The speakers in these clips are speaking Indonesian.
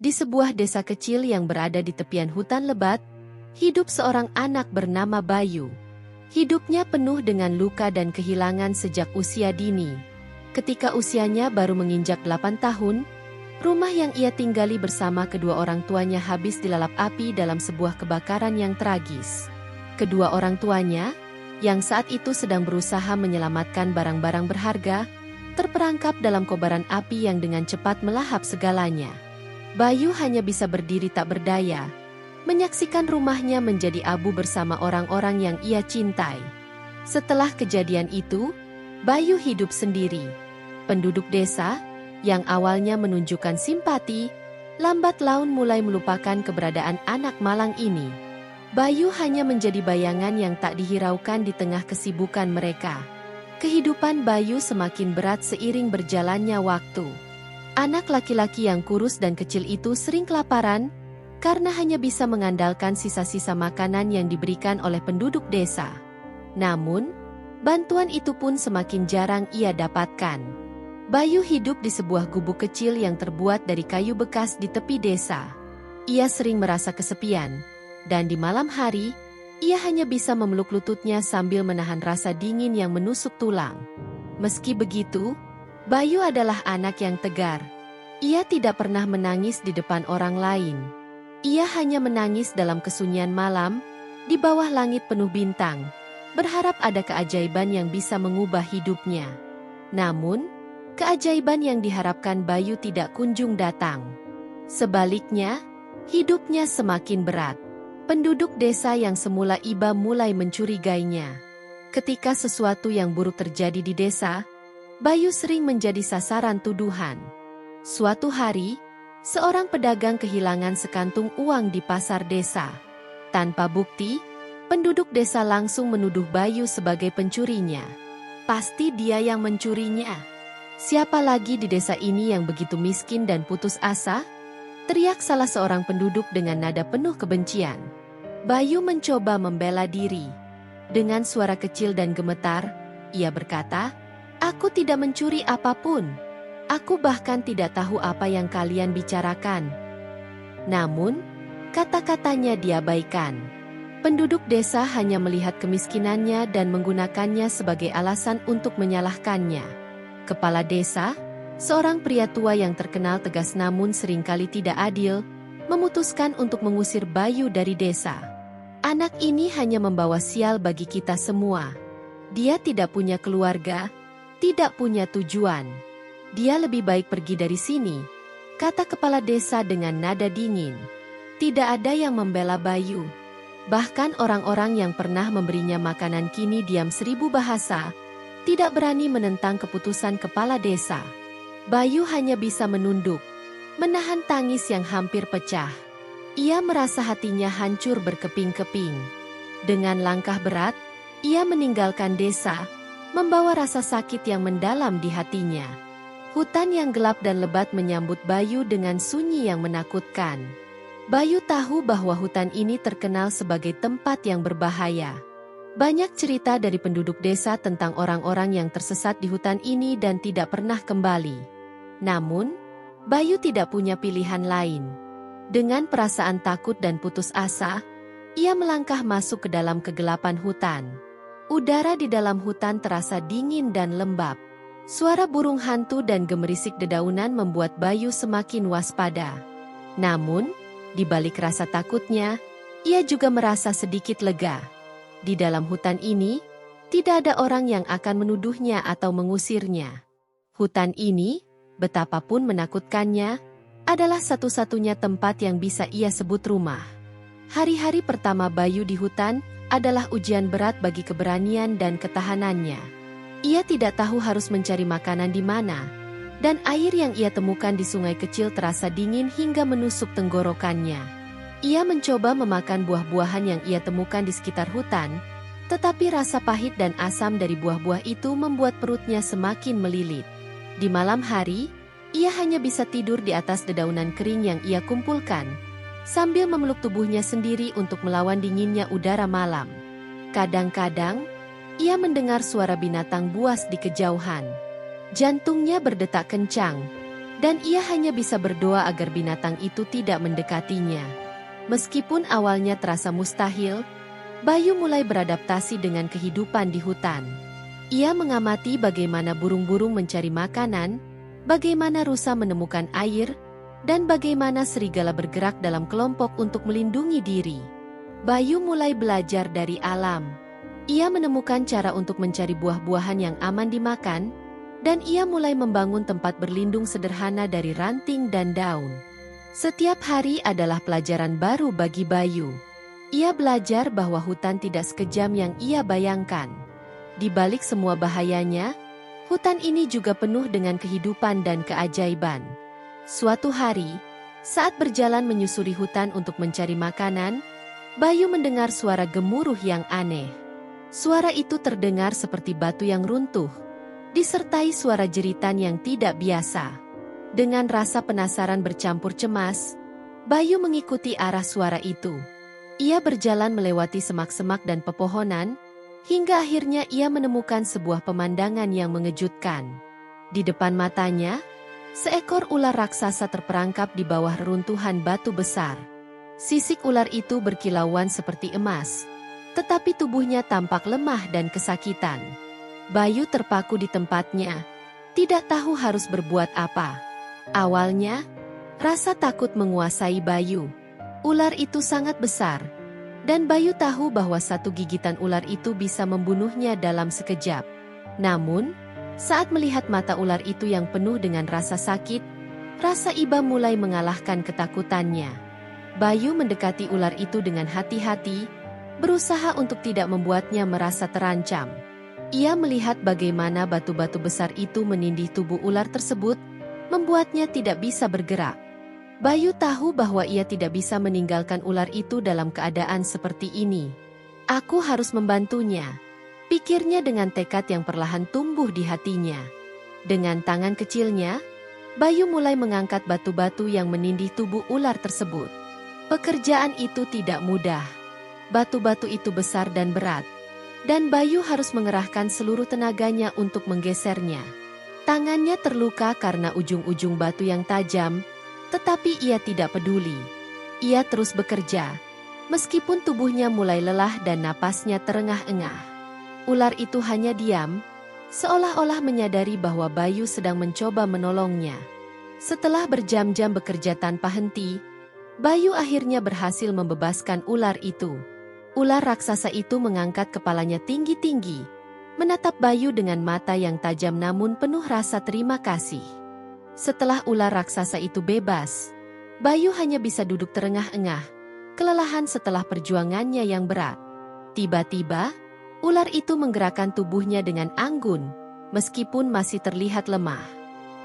Di sebuah desa kecil yang berada di tepian hutan lebat, hidup seorang anak bernama Bayu. Hidupnya penuh dengan luka dan kehilangan sejak usia dini. Ketika usianya baru menginjak 8 tahun, rumah yang ia tinggali bersama kedua orang tuanya habis dilalap api dalam sebuah kebakaran yang tragis. Kedua orang tuanya, yang saat itu sedang berusaha menyelamatkan barang-barang berharga, terperangkap dalam kobaran api yang dengan cepat melahap segalanya. Bayu hanya bisa berdiri tak berdaya, menyaksikan rumahnya menjadi abu bersama orang-orang yang ia cintai. Setelah kejadian itu, Bayu hidup sendiri. Penduduk desa, yang awalnya menunjukkan simpati, lambat laun mulai melupakan keberadaan anak malang ini. Bayu hanya menjadi bayangan yang tak dihiraukan di tengah kesibukan mereka. Kehidupan Bayu semakin berat seiring berjalannya waktu. Anak laki-laki yang kurus dan kecil itu sering kelaparan, karena hanya bisa mengandalkan sisa-sisa makanan yang diberikan oleh penduduk desa. Namun, bantuan itu pun semakin jarang ia dapatkan. Bayu hidup di sebuah gubuk kecil yang terbuat dari kayu bekas di tepi desa. Ia sering merasa kesepian, dan di malam hari, ia hanya bisa memeluk lututnya sambil menahan rasa dingin yang menusuk tulang. Meski begitu, Bayu adalah anak yang tegar. Ia tidak pernah menangis di depan orang lain. Ia hanya menangis dalam kesunyian malam, di bawah langit penuh bintang, berharap ada keajaiban yang bisa mengubah hidupnya. Namun, keajaiban yang diharapkan Bayu tidak kunjung datang. Sebaliknya, hidupnya semakin berat. Penduduk desa yang semula iba mulai mencurigainya. Ketika sesuatu yang buruk terjadi di desa, Bayu sering menjadi sasaran tuduhan. Suatu hari, seorang pedagang kehilangan sekantung uang di pasar desa. Tanpa bukti, penduduk desa langsung menuduh Bayu sebagai pencurinya. Pasti dia yang mencurinya. Siapa lagi di desa ini yang begitu miskin dan putus asa? Teriak salah seorang penduduk dengan nada penuh kebencian. Bayu mencoba membela diri. Dengan suara kecil dan gemetar, ia berkata, "Aku tidak mencuri apapun. Aku bahkan tidak tahu apa yang kalian bicarakan." Namun, kata-katanya diabaikan. Penduduk desa hanya melihat kemiskinannya dan menggunakannya sebagai alasan untuk menyalahkannya. Kepala desa, seorang pria tua yang terkenal tegas namun seringkali tidak adil, memutuskan untuk mengusir Bayu dari desa. "Anak ini hanya membawa sial bagi kita semua. Dia tidak punya keluarga, tidak punya tujuan. Dia lebih baik pergi dari sini," kata kepala desa dengan nada dingin. Tidak ada yang membela Bayu. Bahkan orang-orang yang pernah memberinya makanan kini diam 1000 bahasa, tidak berani menentang keputusan kepala desa. Bayu hanya bisa menunduk, menahan tangis yang hampir pecah. Ia merasa hatinya hancur berkeping-keping. Dengan langkah berat, ia meninggalkan desa, membawa rasa sakit yang mendalam di hatinya. Hutan yang gelap dan lebat menyambut Bayu dengan sunyi yang menakutkan. Bayu tahu bahwa hutan ini terkenal sebagai tempat yang berbahaya. Banyak cerita dari penduduk desa tentang orang-orang yang tersesat di hutan ini dan tidak pernah kembali. Namun, Bayu tidak punya pilihan lain. Dengan perasaan takut dan putus asa, ia melangkah masuk ke dalam kegelapan hutan. Udara di dalam hutan terasa dingin dan lembab. Suara burung hantu dan gemerisik dedaunan membuat Bayu semakin waspada. Namun, di balik rasa takutnya, ia juga merasa sedikit lega. Di dalam hutan ini, tidak ada orang yang akan menuduhnya atau mengusirnya. Hutan ini, betapapun menakutkannya, adalah satu-satunya tempat yang bisa ia sebut rumah. Hari-hari pertama Bayu di hutan adalah ujian berat bagi keberanian dan ketahanannya. Ia tidak tahu harus mencari makanan di mana, dan air yang ia temukan di sungai kecil terasa dingin hingga menusuk tenggorokannya. Ia mencoba memakan buah-buahan yang ia temukan di sekitar hutan, tetapi rasa pahit dan asam dari buah-buah itu membuat perutnya semakin melilit. Di malam hari, ia hanya bisa tidur di atas dedaunan kering yang ia kumpulkan, sambil memeluk tubuhnya sendiri untuk melawan dinginnya udara malam. Kadang-kadang, ia mendengar suara binatang buas di kejauhan. Jantungnya berdetak kencang. Dan ia hanya bisa berdoa agar binatang itu tidak mendekatinya. Meskipun awalnya terasa mustahil, Bayu mulai beradaptasi dengan kehidupan di hutan. Ia mengamati bagaimana burung-burung mencari makanan, bagaimana rusa menemukan air, dan bagaimana serigala bergerak dalam kelompok untuk melindungi diri. Bayu mulai belajar dari alam. Ia menemukan cara untuk mencari buah-buahan yang aman dimakan, dan ia mulai membangun tempat berlindung sederhana dari ranting dan daun. Setiap hari adalah pelajaran baru bagi Bayu. Ia belajar bahwa hutan tidak sekejam yang ia bayangkan. Di balik semua bahayanya, hutan ini juga penuh dengan kehidupan dan keajaiban. Suatu hari, saat berjalan menyusuri hutan untuk mencari makanan, Bayu mendengar suara gemuruh yang aneh. Suara itu terdengar seperti batu yang runtuh, disertai suara jeritan yang tidak biasa. Dengan rasa penasaran bercampur cemas, Bayu mengikuti arah suara itu. Ia berjalan melewati semak-semak dan pepohonan, hingga akhirnya ia menemukan sebuah pemandangan yang mengejutkan. Di depan matanya, seekor ular raksasa terperangkap di bawah reruntuhan batu besar. Sisik ular itu berkilauan seperti emas, tetapi tubuhnya tampak lemah dan kesakitan. Bayu terpaku di tempatnya, tidak tahu harus berbuat apa. Awalnya, rasa takut menguasai Bayu. Ular itu sangat besar, dan Bayu tahu bahwa satu gigitan ular itu bisa membunuhnya dalam sekejap. Namun, saat melihat mata ular itu yang penuh dengan rasa sakit, rasa iba mulai mengalahkan ketakutannya. Bayu mendekati ular itu dengan hati-hati, berusaha untuk tidak membuatnya merasa terancam. Ia melihat bagaimana batu-batu besar itu menindih tubuh ular tersebut, membuatnya tidak bisa bergerak. Bayu tahu bahwa ia tidak bisa meninggalkan ular itu dalam keadaan seperti ini. Aku harus membantunya, pikirnya dengan tekad yang perlahan tumbuh di hatinya. Dengan tangan kecilnya, Bayu mulai mengangkat batu-batu yang menindih tubuh ular tersebut. Pekerjaan itu tidak mudah. Batu-batu itu besar dan berat, dan Bayu harus mengerahkan seluruh tenaganya untuk menggesernya. Tangannya terluka karena ujung-ujung batu yang tajam, tetapi ia tidak peduli. Ia terus bekerja, meskipun tubuhnya mulai lelah dan napasnya terengah-engah. Ular itu hanya diam, seolah-olah menyadari bahwa Bayu sedang mencoba menolongnya. Setelah berjam-jam bekerja tanpa henti, Bayu akhirnya berhasil membebaskan ular itu. Ular raksasa itu mengangkat kepalanya tinggi-tinggi, menatap Bayu dengan mata yang tajam namun penuh rasa terima kasih. Setelah ular raksasa itu bebas, Bayu hanya bisa duduk terengah-engah, kelelahan setelah perjuangannya yang berat. Tiba-tiba, ular itu menggerakkan tubuhnya dengan anggun, meskipun masih terlihat lemah.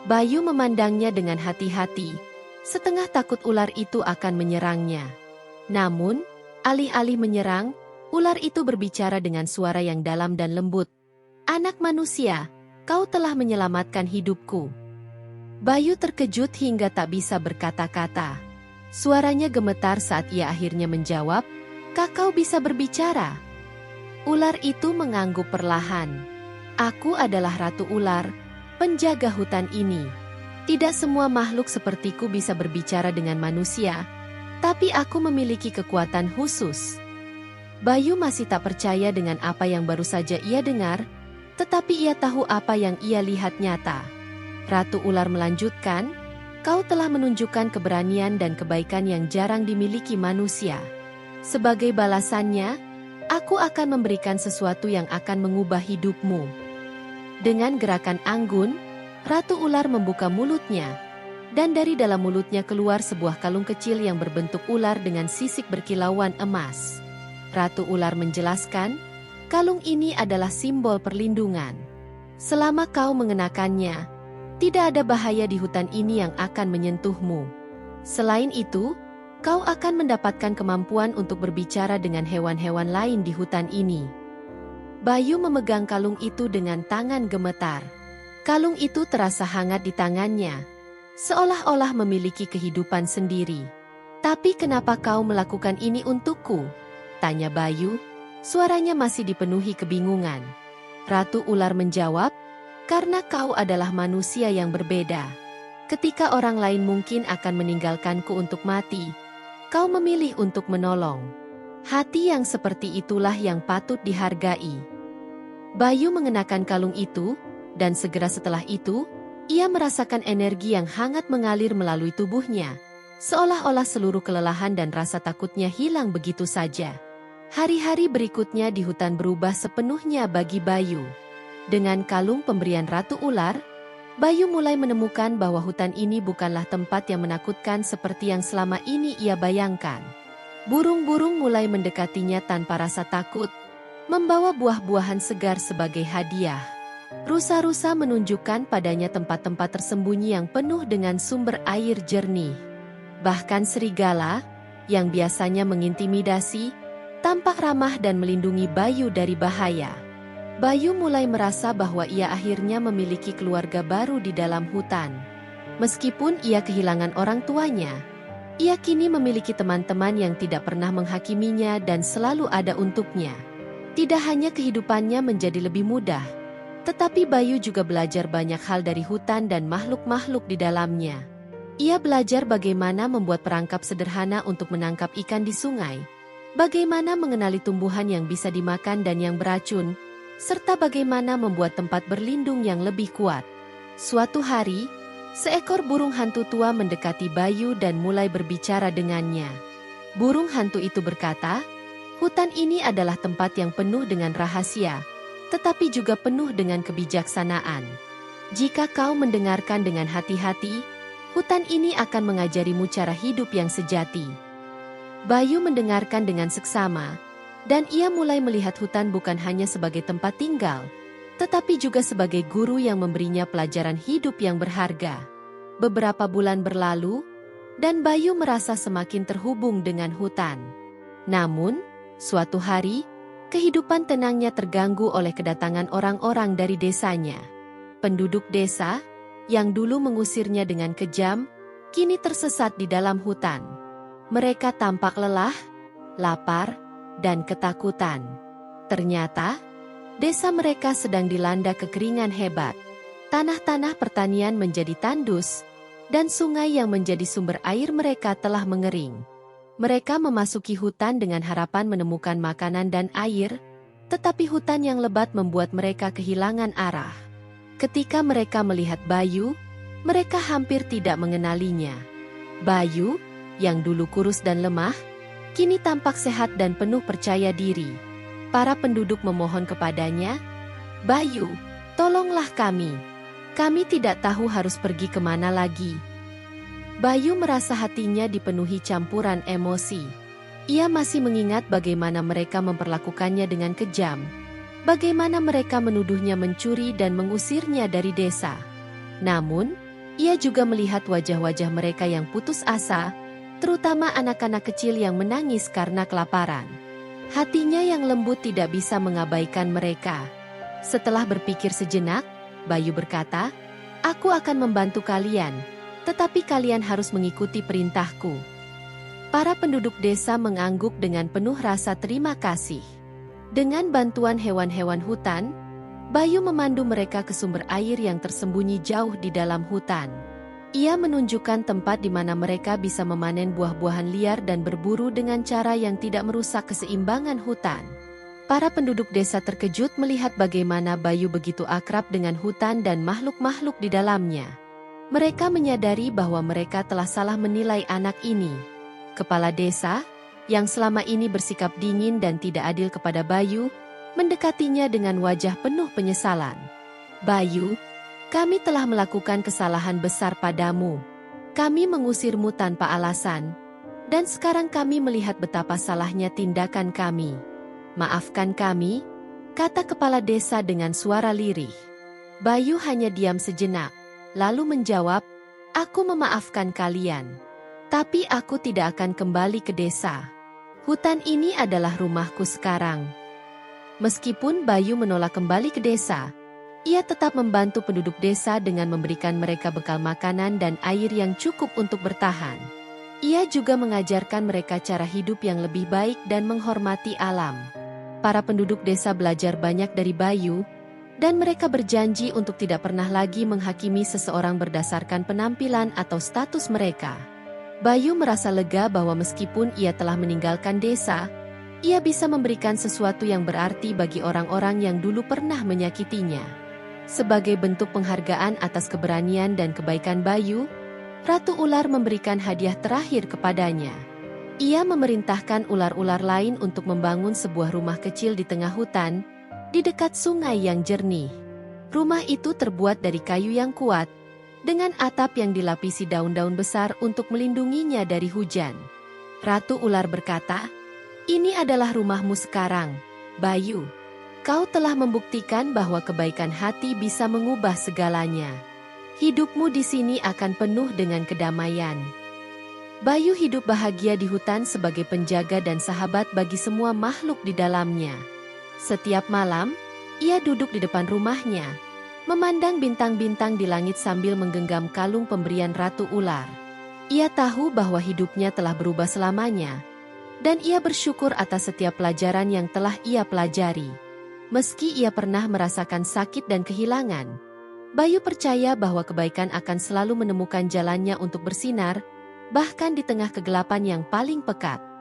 Bayu memandangnya dengan hati-hati, setengah takut ular itu akan menyerangnya. Namun, alih-alih menyerang, ular itu berbicara dengan suara yang dalam dan lembut. "Anak manusia, kau telah menyelamatkan hidupku." Bayu terkejut hingga tak bisa berkata-kata. Suaranya gemetar saat ia akhirnya menjawab, "Kak, kau bisa berbicara?" Ular itu mengangguk perlahan. "Aku adalah Ratu Ular, penjaga hutan ini. Tidak semua makhluk sepertiku bisa berbicara dengan manusia, tapi aku memiliki kekuatan khusus." Bayu masih tak percaya dengan apa yang baru saja ia dengar, tetapi ia tahu apa yang ia lihat nyata. Ratu Ular melanjutkan, "Kau telah menunjukkan keberanian dan kebaikan yang jarang dimiliki manusia. Sebagai balasannya, aku akan memberikan sesuatu yang akan mengubah hidupmu." Dengan gerakan anggun, Ratu Ular membuka mulutnya, dan dari dalam mulutnya keluar sebuah kalung kecil yang berbentuk ular dengan sisik berkilauan emas. Ratu Ular menjelaskan, "Kalung ini adalah simbol perlindungan. Selama kau mengenakannya, tidak ada bahaya di hutan ini yang akan menyentuhmu. Selain itu, kau akan mendapatkan kemampuan untuk berbicara dengan hewan-hewan lain di hutan ini." Bayu memegang kalung itu dengan tangan gemetar. Kalung itu terasa hangat di tangannya, seolah-olah memiliki kehidupan sendiri. "Tapi kenapa kau melakukan ini untukku?" tanya Bayu, suaranya masih dipenuhi kebingungan. Ratu Ular menjawab, "Karena kau adalah manusia yang berbeda. Ketika orang lain mungkin akan meninggalkanku untuk mati, kau memilih untuk menolong. Hati yang seperti itulah yang patut dihargai. Bayu mengenakan kalung itu, dan segera setelah itu, ia merasakan energi yang hangat mengalir melalui tubuhnya, seolah-olah seluruh kelelahan dan rasa takutnya hilang begitu saja. Hari-hari berikutnya di hutan berubah sepenuhnya bagi Bayu. Dengan kalung pemberian Ratu Ular, Bayu mulai menemukan bahwa hutan ini bukanlah tempat yang menakutkan seperti yang selama ini ia bayangkan. Burung-burung mulai mendekatinya tanpa rasa takut, membawa buah-buahan segar sebagai hadiah. Rusa-rusa menunjukkan padanya tempat-tempat tersembunyi yang penuh dengan sumber air jernih. Bahkan serigala, yang biasanya mengintimidasi, tampak ramah dan melindungi Bayu dari bahaya. Bayu mulai merasa bahwa ia akhirnya memiliki keluarga baru di dalam hutan. Meskipun ia kehilangan orang tuanya, ia kini memiliki teman-teman yang tidak pernah menghakiminya dan selalu ada untuknya. Tidak hanya kehidupannya menjadi lebih mudah, tetapi Bayu juga belajar banyak hal dari hutan dan makhluk-makhluk di dalamnya. Ia belajar bagaimana membuat perangkap sederhana untuk menangkap ikan di sungai, bagaimana mengenali tumbuhan yang bisa dimakan dan yang beracun, serta bagaimana membuat tempat berlindung yang lebih kuat. Suatu hari, seekor burung hantu tua mendekati Bayu dan mulai berbicara dengannya. Burung hantu itu berkata, "Hutan ini adalah tempat yang penuh dengan rahasia, tetapi juga penuh dengan kebijaksanaan. Jika kau mendengarkan dengan hati-hati, hutan ini akan mengajarimu cara hidup yang sejati." Bayu mendengarkan dengan seksama, dan ia mulai melihat hutan bukan hanya sebagai tempat tinggal, tetapi juga sebagai guru yang memberinya pelajaran hidup yang berharga. Beberapa bulan berlalu, dan Bayu merasa semakin terhubung dengan hutan. Namun, suatu hari, kehidupan tenangnya terganggu oleh kedatangan orang-orang dari desanya. Penduduk desa, yang dulu mengusirnya dengan kejam, kini tersesat di dalam hutan. Mereka tampak lelah, lapar, dan ketakutan. Ternyata, desa mereka sedang dilanda kekeringan hebat. Tanah-tanah pertanian menjadi tandus, dan sungai yang menjadi sumber air mereka telah mengering. Mereka memasuki hutan dengan harapan menemukan makanan dan air, tetapi hutan yang lebat membuat mereka kehilangan arah. Ketika mereka melihat Bayu, mereka hampir tidak mengenalinya. Bayu, yang dulu kurus dan lemah, kini tampak sehat dan penuh percaya diri. Para penduduk memohon kepadanya, "Bayu, tolonglah kami. Kami tidak tahu harus pergi kemana lagi." Bayu merasa hatinya dipenuhi campuran emosi. Ia masih mengingat bagaimana mereka memperlakukannya dengan kejam, bagaimana mereka menuduhnya mencuri dan mengusirnya dari desa. Namun, ia juga melihat wajah-wajah mereka yang putus asa, terutama anak-anak kecil yang menangis karena kelaparan. Hatinya yang lembut tidak bisa mengabaikan mereka. Setelah berpikir sejenak, Bayu berkata, "Aku akan membantu kalian, tetapi kalian harus mengikuti perintahku." Para penduduk desa mengangguk dengan penuh rasa terima kasih. Dengan bantuan hewan-hewan hutan, Bayu memandu mereka ke sumber air yang tersembunyi jauh di dalam hutan. Ia menunjukkan tempat di mana mereka bisa memanen buah-buahan liar dan berburu dengan cara yang tidak merusak keseimbangan hutan. Para penduduk desa terkejut melihat bagaimana Bayu begitu akrab dengan hutan dan makhluk-makhluk di dalamnya. Mereka menyadari bahwa mereka telah salah menilai anak ini. Kepala desa, yang selama ini bersikap dingin dan tidak adil kepada Bayu, mendekatinya dengan wajah penuh penyesalan. "Bayu, kami telah melakukan kesalahan besar padamu. Kami mengusirmu tanpa alasan, dan sekarang kami melihat betapa salahnya tindakan kami. Maafkan kami," kata kepala desa dengan suara lirih. Bayu hanya diam sejenak, lalu menjawab, "Aku memaafkan kalian. Tapi aku tidak akan kembali ke desa. Hutan ini adalah rumahku sekarang." Meskipun Bayu menolak kembali ke desa, ia tetap membantu penduduk desa dengan memberikan mereka bekal makanan dan air yang cukup untuk bertahan. Ia juga mengajarkan mereka cara hidup yang lebih baik dan menghormati alam. Para penduduk desa belajar banyak dari Bayu, Dan mereka berjanji untuk tidak pernah lagi menghakimi seseorang berdasarkan penampilan atau status mereka. Bayu merasa lega bahwa meskipun ia telah meninggalkan desa, ia bisa memberikan sesuatu yang berarti bagi orang-orang yang dulu pernah menyakitinya. Sebagai bentuk penghargaan atas keberanian dan kebaikan Bayu, Ratu Ular memberikan hadiah terakhir kepadanya. Ia memerintahkan ular-ular lain untuk membangun sebuah rumah kecil di tengah hutan, di dekat sungai yang jernih. Rumah itu terbuat dari kayu yang kuat, dengan atap yang dilapisi daun-daun besar untuk melindunginya dari hujan. Ratu Ular berkata, "Ini adalah rumahmu sekarang, Bayu. Kau telah membuktikan bahwa kebaikan hati bisa mengubah segalanya. Hidupmu di sini akan penuh dengan kedamaian." Bayu hidup bahagia di hutan sebagai penjaga dan sahabat bagi semua makhluk di dalamnya. Setiap malam, ia duduk di depan rumahnya, memandang bintang-bintang di langit sambil menggenggam kalung pemberian Ratu Ular. Ia tahu bahwa hidupnya telah berubah selamanya, dan ia bersyukur atas setiap pelajaran yang telah ia pelajari. Meski ia pernah merasakan sakit dan kehilangan, Bayu percaya bahwa kebaikan akan selalu menemukan jalannya untuk bersinar, bahkan di tengah kegelapan yang paling pekat.